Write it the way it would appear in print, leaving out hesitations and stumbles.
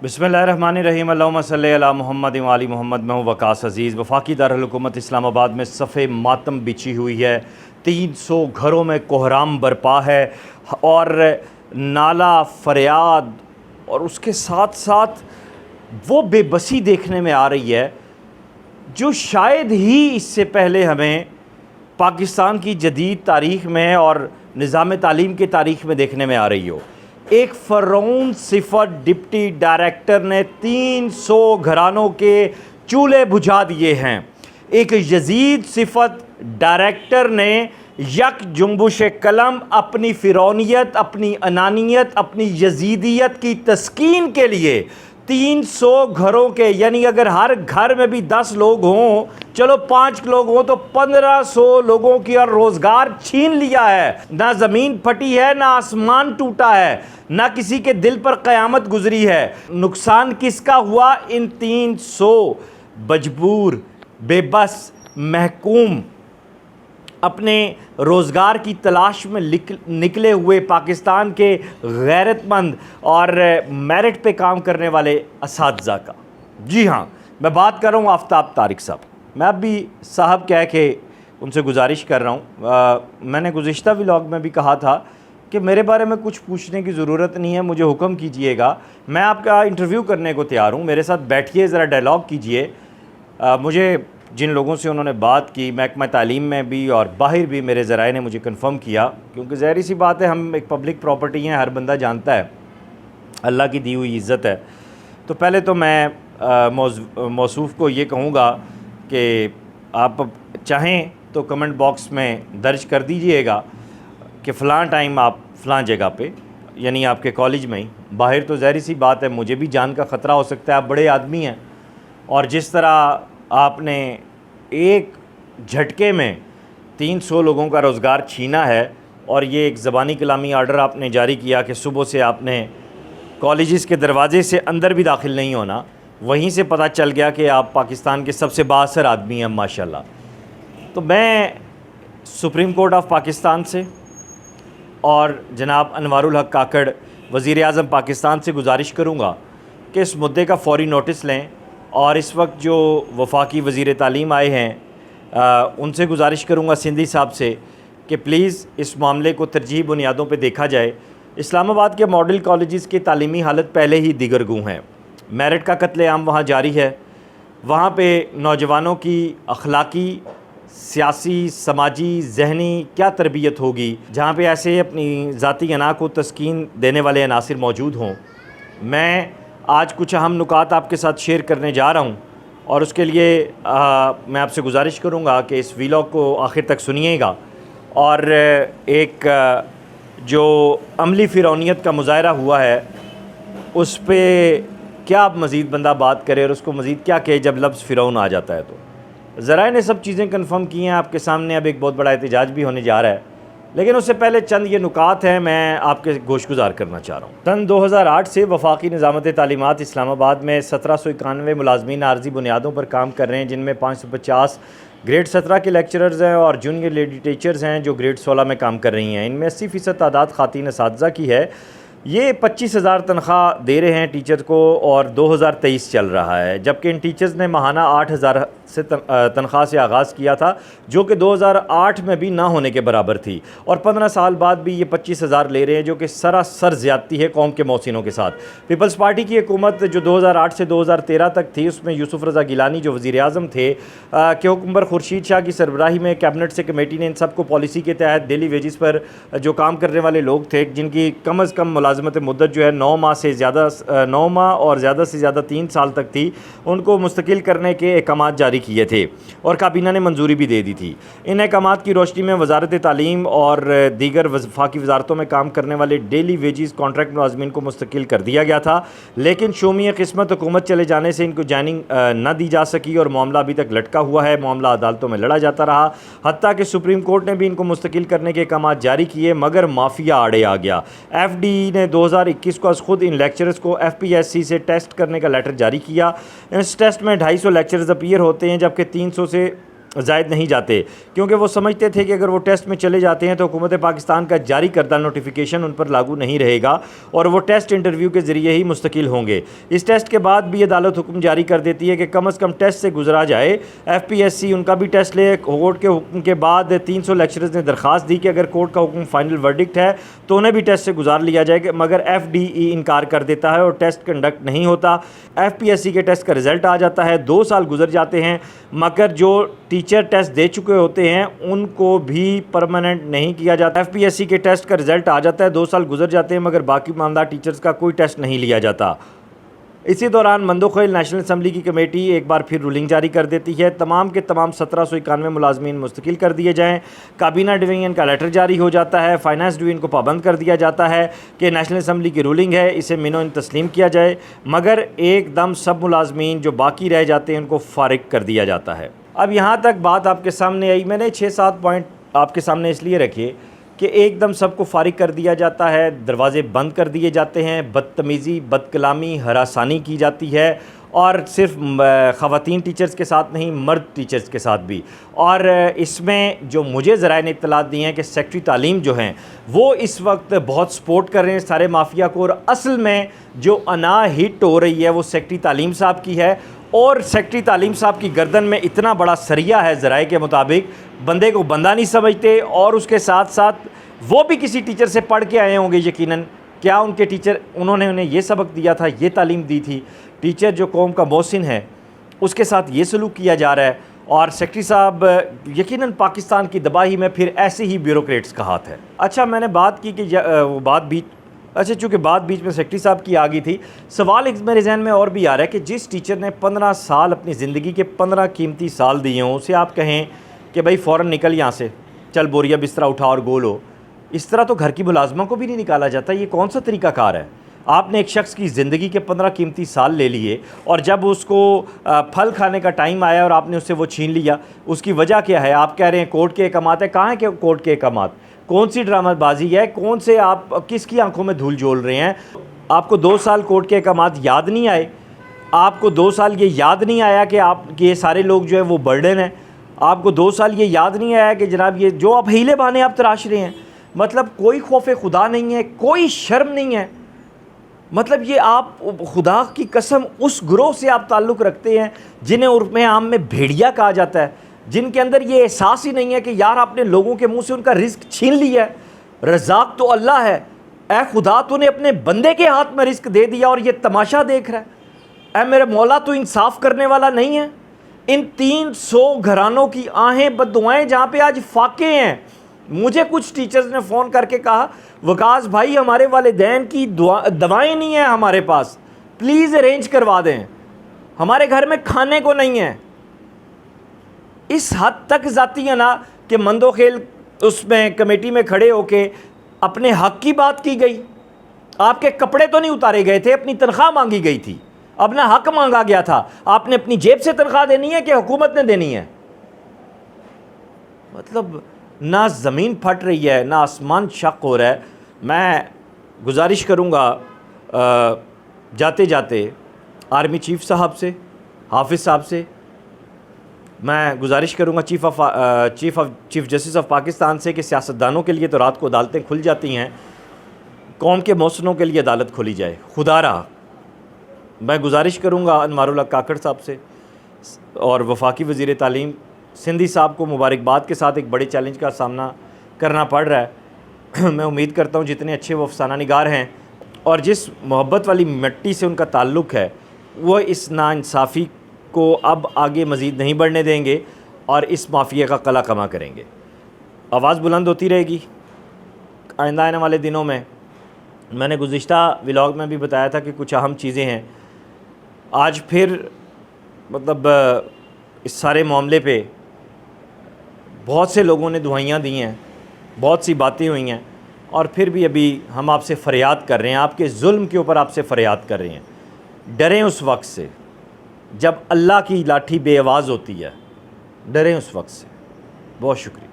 بسم اللہ الرحمن الرحیم، اللہم صلی علی محمد و آل محمد۔ میں ہوں وقاص عزیز۔ وفاقی دارالحکومت اسلام آباد میں صف ماتم بچھی ہوئی ہے، 300 گھروں میں کوہرام برپا ہے اور نالہ فریاد اور اس کے ساتھ ساتھ وہ بے بسی دیکھنے میں آ رہی ہے جو شاید ہی اس سے پہلے ہمیں پاکستان کی جدید تاریخ میں اور نظام تعلیم کی تاریخ میں دیکھنے میں آ رہی ہو۔ ایک فرعون صفت ڈپٹی ڈائریکٹر نے 300 گھرانوں کے چولہے بجھا دیے ہیں۔ ایک یزید صفت ڈائریکٹر نے یک جنبش قلم اپنی فرعونیت، اپنی انانیت، اپنی یزیدیت کی تسکین کے لیے 300 گھروں کے، یعنی اگر ہر گھر میں بھی 10 لوگ ہوں، چلو 5 لوگ ہوں تو 1500 لوگوں کی اور روزگار چھین لیا ہے۔ نہ زمین پھٹی ہے، نہ آسمان ٹوٹا ہے، نہ کسی کے دل پر قیامت گزری ہے۔ نقصان کس کا ہوا؟ ان 300 مجبور، بے بس، محکوم، اپنے روزگار کی تلاش میں نکلے ہوئے پاکستان کے غیرت مند اور میرٹ پہ کام کرنے والے اساتذہ کا۔ جی ہاں، میں بات کر رہا ہوں آفتاب طارق صاحب۔ میں اب بھی صاحب کہہ کے ان سے گزارش کر رہا ہوں۔ میں نے گزشتہ ولاگ میں بھی کہا تھا کہ میرے بارے میں کچھ پوچھنے کی ضرورت نہیں ہے، مجھے حکم کیجئے گا، میں آپ کا انٹرویو کرنے کو تیار ہوں، میرے ساتھ بیٹھیے، ذرا ڈائلاگ کیجئے۔ مجھے جن لوگوں سے انہوں نے بات کی، محکمہ تعلیم میں بھی اور باہر بھی، میرے ذرائع نے مجھے کنفرم کیا، کیونکہ ظاہری سی بات ہے، ہم ایک پبلک پراپرٹی ہیں، ہر بندہ جانتا ہے، اللہ کی دی ہوئی عزت ہے۔ تو پہلے تو میں موصوف کو یہ کہوں گا کہ آپ چاہیں تو کمنٹ باکس میں درج کر دیجئے گا کہ فلاں ٹائم آپ فلاں جگہ پہ، یعنی آپ کے کالج میں ہی۔ باہر تو ظاہری سی بات ہے، مجھے بھی جان کا خطرہ ہو سکتا ہے، آپ بڑے آدمی ہیں، اور جس طرح آپ نے ایک جھٹکے میں 300 لوگوں کا روزگار چھینا ہے، اور یہ ایک زبانی کلامی آرڈر آپ نے جاری کیا کہ صبح سے آپ نے کالجز کے دروازے سے اندر بھی داخل نہیں ہونا، وہیں سے پتہ چل گیا کہ آپ پاکستان کے سب سے بااثر آدمی ہیں ماشاءاللہ۔ تو میں سپریم کورٹ آف پاکستان سے اور جناب انوار الحق کاکڑ وزیر اعظم پاکستان سے گزارش کروں گا کہ اس مدعے کا فوری نوٹس لیں، اور اس وقت جو وفاقی وزیر تعلیم آئے ہیں ان سے گزارش کروں گا، سندھی صاحب سے، کہ پلیز اس معاملے کو ترجیحی بنیادوں پہ دیکھا جائے۔ اسلام آباد کے ماڈل کالجز کی تعلیمی حالت پہلے ہی دیگرگوں ہے، میرٹ کا قتل عام وہاں جاری ہے، وہاں پہ نوجوانوں کی اخلاقی، سیاسی، سماجی، ذہنی کیا تربیت ہوگی جہاں پہ ایسے اپنی ذاتی انا کو تسکین دینے والے عناصر موجود ہوں۔ میں آج کچھ اہم نکات آپ کے ساتھ شیئر کرنے جا رہا ہوں، اور اس کے لیے میں آپ سے گزارش کروں گا کہ اس ویلاگ کو آخر تک سنیے گا، اور ایک جو عملی فرعونیت کا مظاہرہ ہوا ہے اس پہ کیا مزید بندہ بات کرے، اور اس کو مزید کیا کہے جب لفظ فرعون آ جاتا ہے۔ تو ذرائع نے سب چیزیں کنفرم کی ہیں آپ کے سامنے، اب ایک بہت بڑا احتجاج بھی ہونے جا رہا ہے، لیکن اس سے پہلے چند یہ نکات ہیں میں آپ کے گوش گزار کرنا چاہ رہا ہوں۔ سن 2008 سے وفاقی نظامت تعلیمات اسلام آباد میں 1791 ملازمین عارضی بنیادوں پر کام کر رہے ہیں، جن میں 550 گریڈ 17 کے لیکچررز ہیں اور جونیئر لیڈی ٹیچرز ہیں جو گریڈ 16 میں کام کر رہی ہیں۔ ان میں 80% تعداد خواتین اساتذہ کی ہے۔ یہ 25,000 تنخواہ دے رہے ہیں ٹیچر کو، اور 2023 چل رہا ہے، جبکہ ان ٹیچرز نے ماہانہ 8,000 سے تنخواہ سے آغاز کیا تھا، جو کہ 2008 میں بھی نہ ہونے کے برابر تھی، اور 15 سال بعد بھی یہ 25,000 لے رہے ہیں، جو کہ سراسر زیادتی ہے قوم کے محسنوں کے ساتھ۔ پیپلز پارٹی کی حکومت جو 2008 سے 2013 تک تھی، اس میں یوسف رضا گیلانی جو وزیر اعظم تھے کہ حکم پر خورشید شاہ کی سربراہی میں کیبنٹ سے کمیٹی نے ان سب کو پالیسی کے تحت ڈیلی ویجز پر جو کام کرنے والے لوگ تھے، جن کی کم از کم ملازمت مدت جو ہے 9 ماہ اور زیادہ سے زیادہ 3 سال تک تھی، ان کو مستقل کرنے کے احکامات جاری کیے تھے، اور کابینہ نے منظوری بھی دے دی تھی۔ ان احکامات کی روشنی میں وزارت تعلیم اور دیگر وفاقی وزارتوں میں کام کرنے والے ڈیلی ویجز کانٹریکٹ ملازمین کو مستقل کر دیا گیا تھا، لیکن شومی قسمت حکومت چلے جانے سے ان کو جوائننگ نہ دی جا سکی، اور معاملہ ابھی تک لٹکا ہوا ہے، معاملہ عدالتوں میں لڑا جاتا رہا، حتیٰ کہ سپریم کورٹ نے بھی ان کو مستقل کرنے کے احکامات جاری کیے، مگر مافیا آڑے آ گیا۔ ایف ڈی نے 2021 کو از خود ان لیکچرز کو ایف پی ایس سی سے ٹیسٹ کرنے کا لیٹر جاری کیا۔ اس ٹیسٹ میں 250 لیکچرز اپیئر ہوتے ہیں، جبکہ 300 سے زائد نہیں جاتے، کیونکہ وہ سمجھتے تھے کہ اگر وہ ٹیسٹ میں چلے جاتے ہیں تو حکومت پاکستان کا جاری کردہ نوٹیفیکیشن ان پر لاگو نہیں رہے گا اور وہ ٹیسٹ انٹرویو کے ذریعے ہی مستقل ہوں گے۔ اس ٹیسٹ کے بعد بھی عدالت حکم جاری کر دیتی ہے کہ کم از کم ٹیسٹ سے گزرا جائے۔ ایف پی ایس سی ان کا بھی ٹیسٹ لے۔ کورٹ کے حکم کے بعد 300 لیکچرز نے درخواست دی کہ اگر کورٹ کا حکم فائنل ورڈکٹ ہے تو انہیں بھی ٹیسٹ سے گزار لیا جائے، مگر ایف ڈی ای انکار کر دیتا ہے اور ٹیسٹ کنڈکٹ نہیں ہوتا۔ ایف پی ایس سی کے ٹیسٹ کا رزلٹ آ جاتا ہے، 2 سال گزر جاتے ہیں، مگر جو ٹیچر ٹیسٹ دے چکے ہوتے ہیں ان کو بھی پرماننٹ نہیں کیا جاتا۔ ایف پی ایس سی کے ٹیسٹ کا رزلٹ آ جاتا ہے، 2 سال گزر جاتے ہیں، مگر باقی ماندہ ٹیچرز کا کوئی ٹیسٹ نہیں لیا جاتا۔ اسی دوران مندوخیل نیشنل اسمبلی کی کمیٹی ایک بار پھر رولنگ جاری کر دیتی ہے، تمام کے تمام 1791 ملازمین مستقل کر دیے جائیں۔ کابینہ ڈویژن کا لیٹر جاری ہو جاتا ہے، فائنانس ڈویژن کو پابند کر دیا جاتا ہے کہ نیشنل اسمبلی کی رولنگ ہے، اسے منو تسلیم کیا جائے، مگر ایک دم سب ملازمین جو باقی رہ جاتے ہیں ان کو فارغ کر دیا جاتا ہے۔ اب یہاں تک بات آپ کے سامنے آئی، میں نے 6-7 پوائنٹ آپ کے سامنے اس لیے رکھے کہ ایک دم سب کو فارغ کر دیا جاتا ہے، دروازے بند کر دیے جاتے ہیں، بدتمیزی، بد کلامی، ہراسانی کی جاتی ہے، اور صرف خواتین ٹیچرز کے ساتھ نہیں، مرد ٹیچرز کے ساتھ بھی۔ اور اس میں جو مجھے ذرائع نے اطلاعات دی ہیں کہ سیکٹری تعلیم جو ہیں وہ اس وقت بہت سپورٹ کر رہے ہیں سارے مافیا کو، اور اصل میں جو انا ہٹ ہو رہی ہے وہ سیکٹری تعلیم صاحب کی ہے، اور سیکٹری تعلیم صاحب کی گردن میں اتنا بڑا سریا ہے ذرائع کے مطابق، بندے کو بندہ نہیں سمجھتے، اور اس کے ساتھ ساتھ وہ بھی کسی ٹیچر سے پڑھ کے آئے ہوں گے یقیناً، کیا ان کے ٹیچر انہوں نے انہیں یہ سبق دیا تھا، یہ تعلیم دی تھی۔ ٹیچر جو قوم کا محسن ہے اس کے ساتھ یہ سلوک کیا جا رہا ہے، اور سیکٹری صاحب یقیناً پاکستان کی تباہی میں پھر ایسے ہی بیوروکریٹس کا ہاتھ ہے۔ اچھا، میں نے بات کی کہ وہ بات بھی چونکہ بات بیچ میں سیکٹری صاحب کی آ گئی تھی، سوال ایک میرے ذہن میں اور بھی آ رہا ہے کہ جس ٹیچر نے 15 سال اپنی زندگی کے 15 قیمتی سال دیے ہوں، اسے آپ کہیں کہ بھائی فوراً نکل یہاں سے، چل بوریا بستر اٹھا اور گول ہو، اس طرح تو گھر کی ملازمہ کو بھی نہیں نکالا جاتا۔ یہ کون سا طریقہ کار ہے؟ آپ نے ایک شخص کی زندگی کے 15 قیمتی سال لے لیے، اور جب اس کو پھل کھانے کا ٹائم آیا اور آپ نے اس سے وہ چھین لیا، اس کی وجہ کیا ہے؟ آپ کہہ رہے ہیں کورٹ کے احکامات ہیں، کہاں ہیں کہ کورٹ کے احکامات؟ کون سی ڈرامہ بازی ہے؟ کون سے آپ کس کی آنکھوں میں دھول جھول رہے ہیں؟ آپ کو 2 سال کورٹ کے احکامات یاد نہیں آئے؟ آپ کو 2 سال یہ یاد نہیں آیا کہ آپ کے یہ سارے لوگ جو ہے وہ برڈن ہیں؟ آپ کو 2 سال یہ یاد نہیں آیا کہ جناب یہ جو آپ ہیلے بہانے آپ تراش رہے ہیں، مطلب کوئی خوف خدا نہیں ہے، کوئی شرم نہیں ہے؟ مطلب یہ آپ خدا کی قسم اس گروہ سے آپ تعلق رکھتے ہیں جنہیں عرف عام میں بھیڑیا کہا جاتا ہے، جن کے اندر یہ احساس ہی نہیں ہے کہ یار آپ نے لوگوں کے منہ سے ان کا رزق چھین لیا ہے، رزاق تو اللہ ہے، اے خدا تو نے اپنے بندے کے ہاتھ میں رزق دے دیا اور یہ تماشا دیکھ رہا ہے، اے میرے مولا تو انصاف کرنے والا نہیں ہے؟ ان 300 گھرانوں کی آہیں بددعائیں جہاں پہ آج فاقے ہیں۔ مجھے کچھ ٹیچرز نے فون کر کے کہا وکاس بھائی ہمارے والدین کی دوائیں نہیں ہیں ہمارے پاس، پلیز ارینج کروا دیں، ہمارے گھر میں کھانے کو نہیں ہے۔ اس حد تک ذاتی ہے نا کہ مندوخیل اس میں کمیٹی میں کھڑے ہو کے اپنے حق کی بات کی گئی۔ آپ کے کپڑے تو نہیں اتارے گئے تھے، اپنی تنخواہ مانگی گئی تھی، اپنا حق مانگا گیا تھا۔ آپ نے اپنی جیب سے تنخواہ دینی ہے کہ حکومت نے دینی ہے؟ مطلب نہ زمین پھٹ رہی ہے، نہ آسمان شق ہو رہا ہے۔ میں گزارش کروں گا جاتے جاتے آرمی چیف صاحب سے، حافظ صاحب سے، میں گزارش کروں گا چیف جسٹس آف پاکستان سے کہ سیاستدانوں کے لیے تو رات کو عدالتیں کھل جاتی ہیں، قوم کے محسنوں کے لیے عدالت کھولی جائے خدا را۔ میں گزارش کروں گا انوار اللہ کاکڑ صاحب سے اور وفاقی وزیر تعلیم سندھی صاحب کو مبارکباد کے ساتھ ایک بڑے چیلنج کا سامنا کرنا پڑ رہا ہے۔ میں امید کرتا ہوں جتنے اچھے وہ افسانہ نگار ہیں اور جس محبت والی مٹی سے ان کا تعلق ہے، وہ اس ناانصافی کو اب آگے مزید نہیں بڑھنے دیں گے اور اس مافیا کا قلع کما کریں گے۔ آواز بلند ہوتی رہے گی آئندہ آنے والے دنوں میں۔ میں نے گزشتہ ولاگ میں بھی بتایا تھا کہ کچھ اہم چیزیں ہیں۔ آج پھر مطلب اس سارے معاملے پہ بہت سے لوگوں نے دعائیاں دی ہیں، بہت سی باتیں ہوئی ہیں، اور پھر بھی ابھی ہم آپ سے فریاد کر رہے ہیں، آپ کے ظلم کے اوپر آپ سے فریاد کر رہے ہیں۔ ڈریں اس وقت سے جب اللہ کی لاٹھی بے آواز ہوتی ہے، ڈریں اس وقت سے۔ بہت شکریہ۔